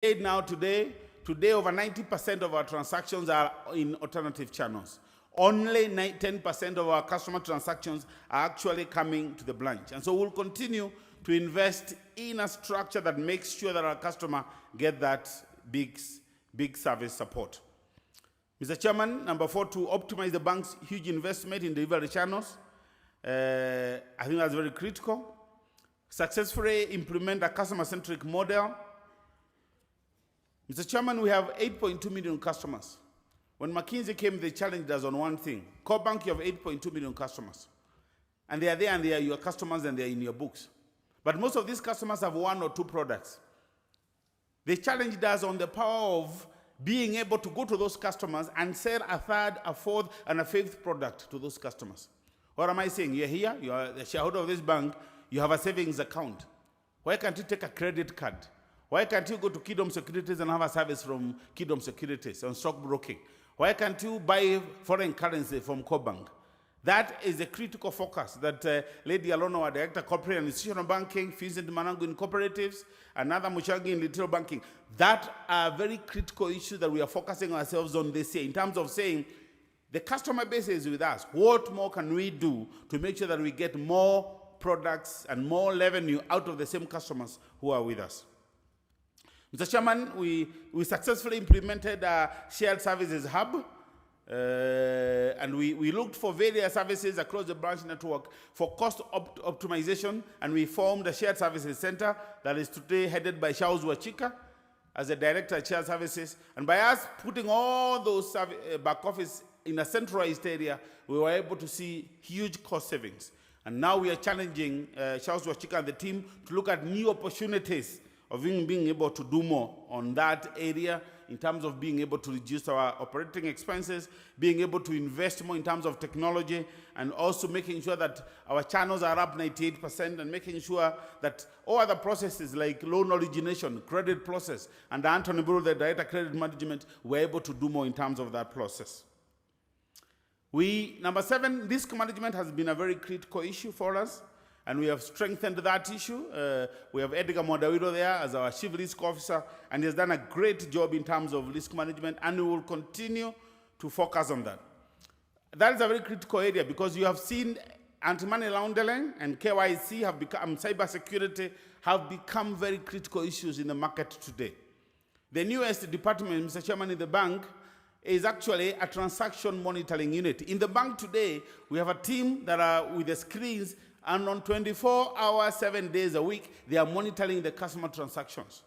Today, over 90% of our transactions are in alternative channels. Only 10% of our customer transactions are actually coming to the branch. And so we'll continue to invest in a structure that makes sure that our customer get that big service support. Mr. Chairman, number 4, to optimize the bank's huge investment in delivery channels. I think that's very critical. Successfully implement a customer-centric model. Mr. Chairman, we have 8.2 million customers. When McKinsey came, they challenged us on one thing. CoBank, you have 8.2 million customers. And they are there and they are your customers and they are in your books. But most of these customers have 1 or 2 products. They challenged us on the power of being able to go to those customers and sell a 3rd, a 4th, and a 5th product to those customers. What am I saying? You're here, you are the shareholder of this bank, you have a savings account. Why can't you take a credit card? Why can't you go to Kingdom Securities and have a service from Kingdom Securities on stockbroking? Why can't you buy foreign currency from CoBank? That is a critical focus that Lady Alona, our Director, Corporate and Institutional Banking, Vincent Manangu in Cooperatives, another Mushangi in Retail Banking. That are very critical issues that we are focusing ourselves on this year in terms of saying the customer base is with us. What more can we do to make sure that we get more products and more revenue out of the same customers who are with us? Mr. Chairman, we successfully implemented a shared services hub, and we looked for various services across the branch network for cost optimization, and we formed a shared services center that is today headed by Charles Wachika as the Director of Shared Services. And by us putting all those back office in a centralized area, we were able to see huge cost savings. And now we are challenging Charles Wachika and the team to look at new opportunities of being able to do more on that area in terms of being able to reduce our operating expenses, being able to invest more in terms of technology, and also making sure that our channels are up 98% and making sure that all other processes like loan origination, credit process, and Anthony Buru, the Director of Credit Management, were able to do more in terms of that process. Number 7, risk management has been a very critical issue for us, and we have strengthened that issue. We have Edgar Modawiro there as our Chief Risk Officer, and he has done a great job in terms of risk management, and we will continue to focus on that. That is a very critical area because you have seen anti-money laundering and KYC have become, cybersecurity have become very critical issues in the market today. The newest department, Mr. Chairman, in the bank is actually a transaction monitoring unit. In the bank today, we have a team that are with the screens, and on 24 hours, 7 days a week, they are monitoring the customer transactions,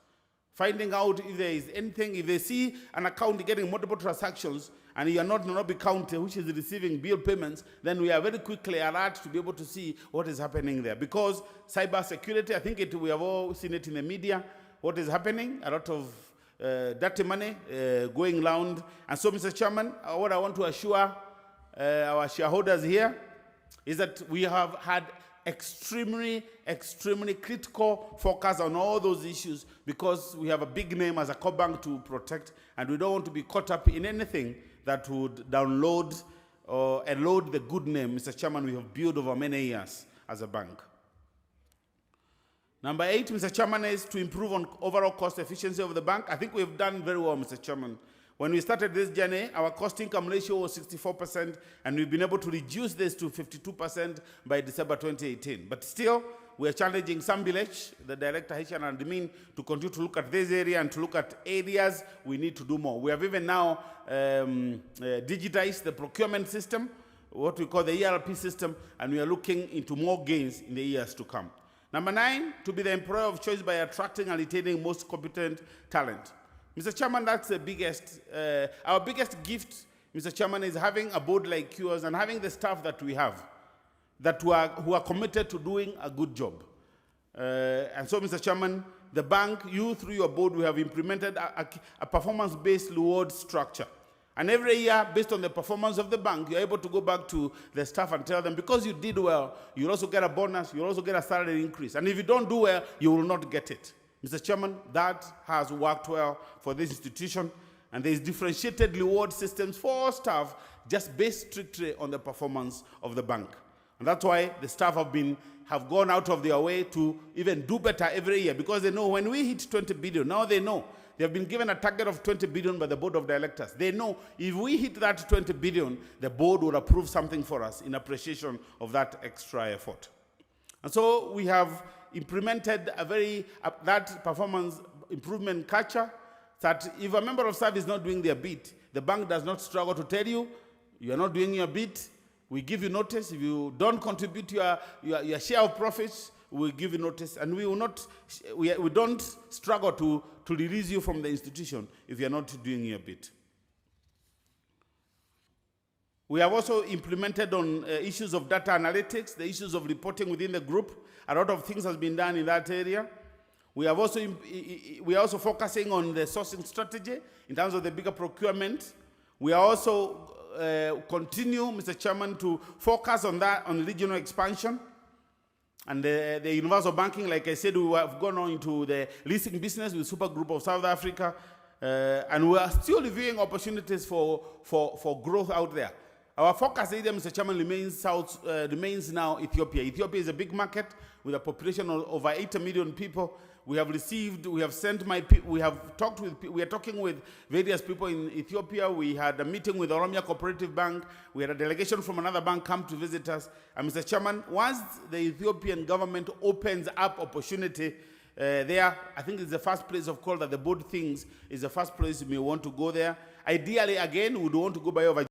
finding out if there is anything. If they see an account getting multiple transactions and you are not an account which is receiving bill payments, then we are very quickly alert to be able to see what is happening there. Because cyber security, I think we have all seen it in the media, what is happening, a lot of dirty money going around. And so, Mr. Chairman, what I want to assure our shareholders here is that we have had extremely critical focus on all those issues because we have a big name as a CoBank to protect, and we don't want to be caught up in anything that would download or erode the good name, Mr. Chairman, we have built over many years as a bank. Number 8, Mr. Chairman, is to improve on overall cost efficiency of the bank. I think we've done very well, Mr. Chairman. When we started this journey, our cost-income ratio was 64%, and we've been able to reduce this to 52% by December 2018. But still, we are challenging Sam Bilech, the Director, HR and Admin, to continue to look at this area and to look at areas we need to do more. We have even now digitized the procurement system, what we call the ERP system, and we are looking into more gains in the years to come. Number 9, to be the employer of choice by attracting and retaining most competent talent. Mr. Chairman, that's the biggest, our biggest gift, Mr. Chairman, is having a board like yours and having the staff that we have, who are committed to doing a good job. And so, Mr. Chairman, the bank, you through your board, we have implemented a performance-based reward structure. And every year, based on the performance of the bank, you're able to go back to the staff and tell them, because you did well, you'll also get a bonus, you'll also get a salary increase. And if you don't do well, you will not get it. Mr. Chairman, that has worked well for this institution, and there is differentiated reward systems for staff just based strictly on the performance of the bank. And that's why the staff have gone out of their way to even do better every year, because they know when we hit 20 billion, now they know They have been given a target of 20 billion by the board of directors. They know if we hit that 20 billion, the board will approve something for us in appreciation of that extra effort. And so we have implemented that performance improvement culture, that if a member of staff is not doing their bit, the bank does not struggle to tell you, you are not doing your bit. We give you notice. If you don't contribute your share of profits, we'll give you notice. And we will not, we don't struggle to release you from the institution if you're not doing your bit. We have also implemented on issues of data analytics, the issues of reporting within the group. A lot of things has been done in that area. We are also focusing on the sourcing strategy in terms of the bigger procurement. We are also continue, Mr. Chairman, to focus on that, on regional expansion. And the universal banking, like I said, we have gone on into the leasing business with Super Group of South Africa. And we are still reviewing opportunities for growth out there. Our focus area, Mr. Chairman, remains now Ethiopia. Ethiopia is a big market with a population of over 80 million people. We have received, we have sent we have talked with, we are talking with various people in Ethiopia. We had a meeting with Oromia Cooperative Bank. We had a delegation from another bank come to visit us. And Mr. Chairman, once the Ethiopian government opens up opportunity there, I think it's the first place of call that the board thinks is the first place we may want to go there. Ideally, again, we would want to go by over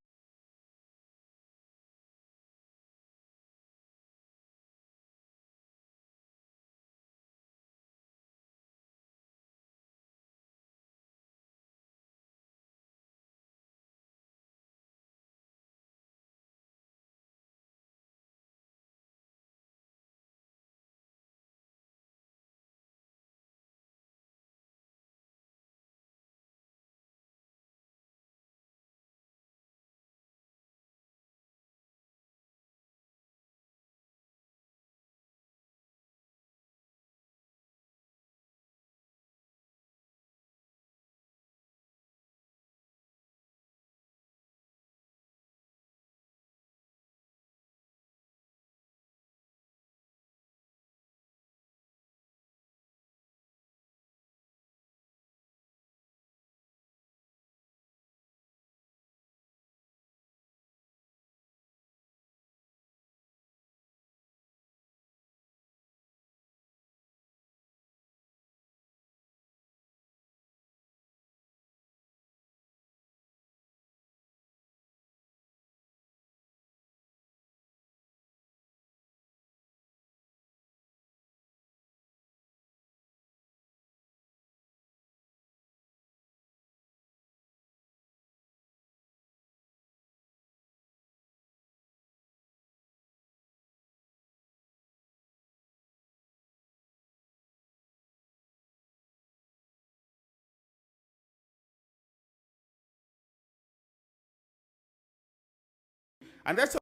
and that's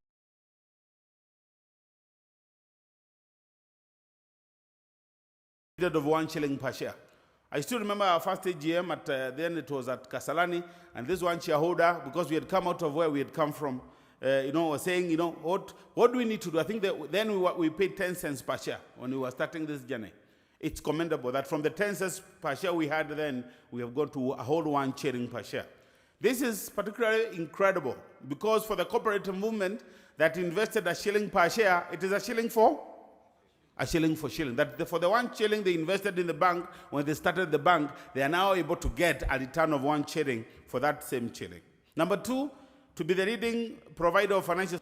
of 1 shilling per share. I still remember our first AGM then it was at Kasalani, and this one shareholder, because we had come out of where we had come from, was saying, what do we need to do? I think that then we paid 10 cents per share when we were starting this journey. It's commendable that from the 10 cents per share we had then, we have gone to a whole 1 shilling per share. This is particularly incredible because for the cooperative movement that invested a shilling per share, it is a shilling for shilling. That for the 1 shilling they invested in the bank, when they started the bank, they are now able to get a return of 1 shilling for that same shilling. Number 2, to be the leading provider of financial